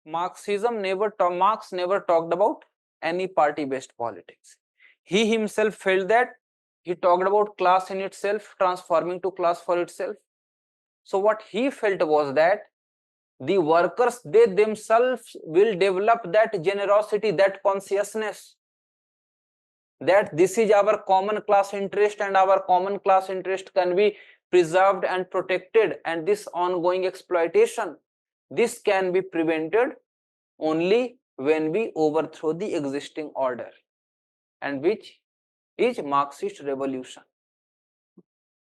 Marx never talked about any party-based politics. He himself felt that he talked about class in itself, transforming to class for itself. So what he felt was that the workers, they themselves will develop that generosity, that consciousness, that this is our common class interest and our common class interest can be preserved and protected, and this ongoing exploitation, this can be prevented only when we overthrow the existing order, and which is Marxist revolution.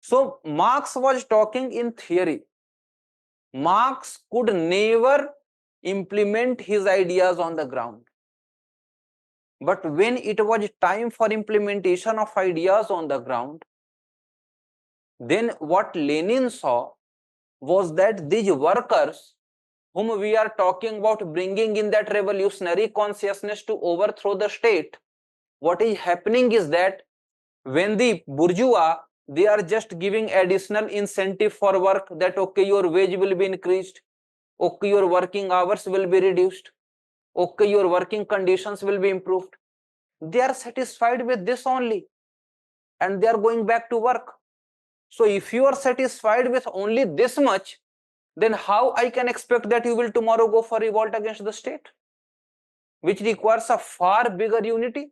So Marx was talking in theory. Marx could never implement his ideas on the ground. But when it was time for implementation of ideas on the ground, then what Lenin saw was that these workers whom we are talking about bringing in that revolutionary consciousness to overthrow the state, what is happening is that when the bourgeois, they are just giving additional incentive for work, that okay, your wage will be increased, okay, your working hours will be reduced, okay, your working conditions will be improved. They are satisfied with this only, and they are going back to work. So if you are satisfied with only this much, then how I can expect that you will tomorrow go for revolt against the state, which requires a far bigger unity,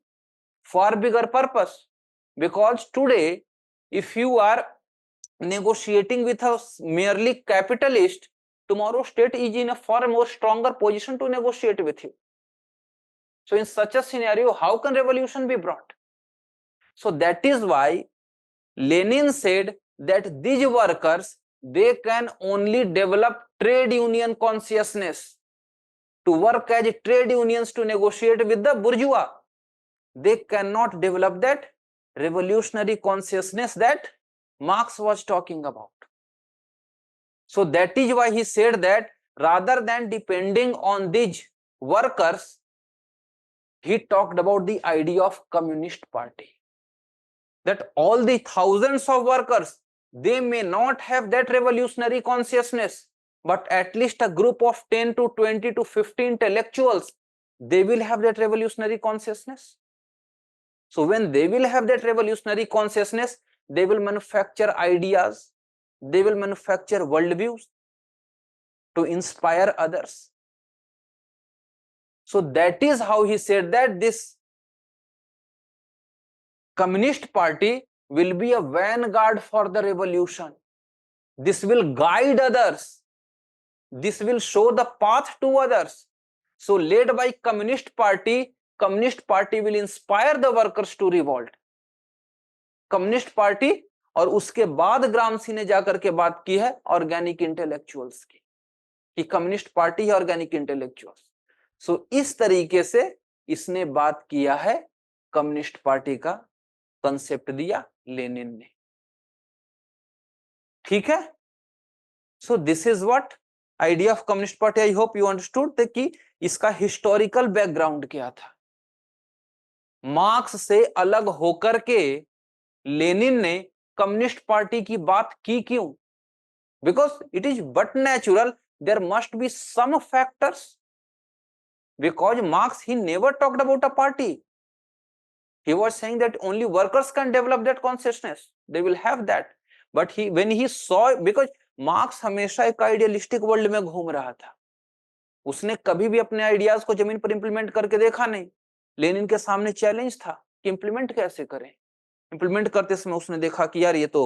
far bigger purpose. Because today, if you are negotiating with a merely capitalist, tomorrow state is in a far more stronger position to negotiate with you. So in such a scenario, how can revolution be brought? So that is why Lenin said that these workers, they can only develop trade union consciousness, to work as trade unions to negotiate with the bourgeois. They cannot develop that revolutionary consciousness that Marx was talking about. So that is why he said that rather than depending on these workers, he talked about the idea of communist party. That all the thousands of workers, they may not have that revolutionary consciousness, but at least a group of 10 to 20 to 50 intellectuals, they will have that revolutionary consciousness. So when they will have that revolutionary consciousness, they will manufacture ideas, they will manufacture worldviews to inspire others. So that is how he said that this Communist Party will be a vanguard for the revolution. This will guide others. This will show the path to others. So led by Communist Party will inspire the workers to revolt. Communist party, और उसके बाद ग्रामसी ने जाकर के बात की है organic intellectuals की, कि कम्युनिस्ट पार्टी है ऑर्गेनिक इंटेलेक्चुअल्स. सो इस तरीके से इसने बात किया है, कम्युनिस्ट पार्टी का कंसेप्ट दिया लेनिन ने. ठीक है. So this is what idea of communist party. I hope you understood कि इसका हिस्टोरिकल बैकग्राउंड क्या था. मार्क्स से अलग होकर के लेनिन ने कम्युनिस्ट पार्टी की बात की क्यों? Because it is but natural, there must be some factors. Because Marx he never talked about a party. He was saying that only workers can develop that consciousness. They will have that. But when he saw, because Marx हमेशा एक idealistic world में घूम रहा था. उसने कभी भी अपने आइडियाज को जमीन पर इंप्लीमेंट करके देखा नहीं. लेनिन के सामने चैलेंज था कि इंप्लीमेंट कैसे करें. इंप्लीमेंट करते समय उसने देखा कि यार ये तो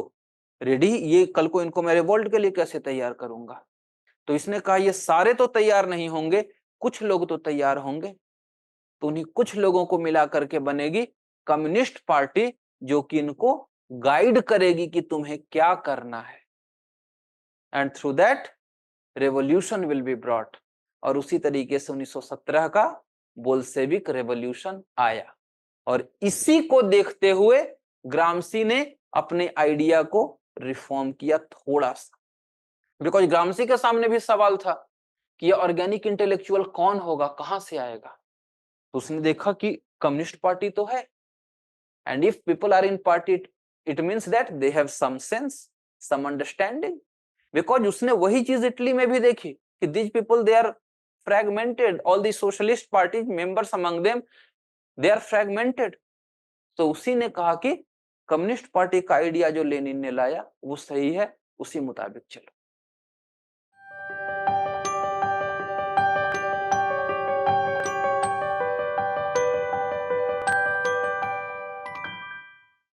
रेडी, ये कल को इनको मैं रिवोल्ट के लिए कैसे तैयार करूंगा. तो इसने कहा ये सारे तो तैयार नहीं होंगे, कुछ लोग तो तैयार होंगे. तो उन्हीं कुछ लोगों को मिला करके बनेगी कम्युनिस्ट पार्टी, जो कि इनको गाइड करेगी कि तुम्हें क्या करना है. And through that revolution will be brought. और उसी तरीके से 1917 का बोल्शेविक रेवोल्यूशन आया. और इसी को देखते हुए ग्रामसी ने अपने आइडिया को रिफॉर्म किया थोड़ा सा. बिकॉज ग्रामसी के सामने भी सवाल था कि ये ऑर्गेनिक इंटेलेक्चुअल कौन होगा, कहां से आएगा. तो उसने देखा कि कम्युनिस्ट पार्टी तो है, and if people are in party, it means that they have some sense, some understanding. Because उसने वही चीज इटली में भी देखी कि these people, they are fragmented. All the socialist parties members among them, they are fragmented. तो उसी ने कहा कि कम्युनिस्ट पार्टी का आइडिया जो लेनिन ने लाया वो सही है, उसी मुताबिक चलो।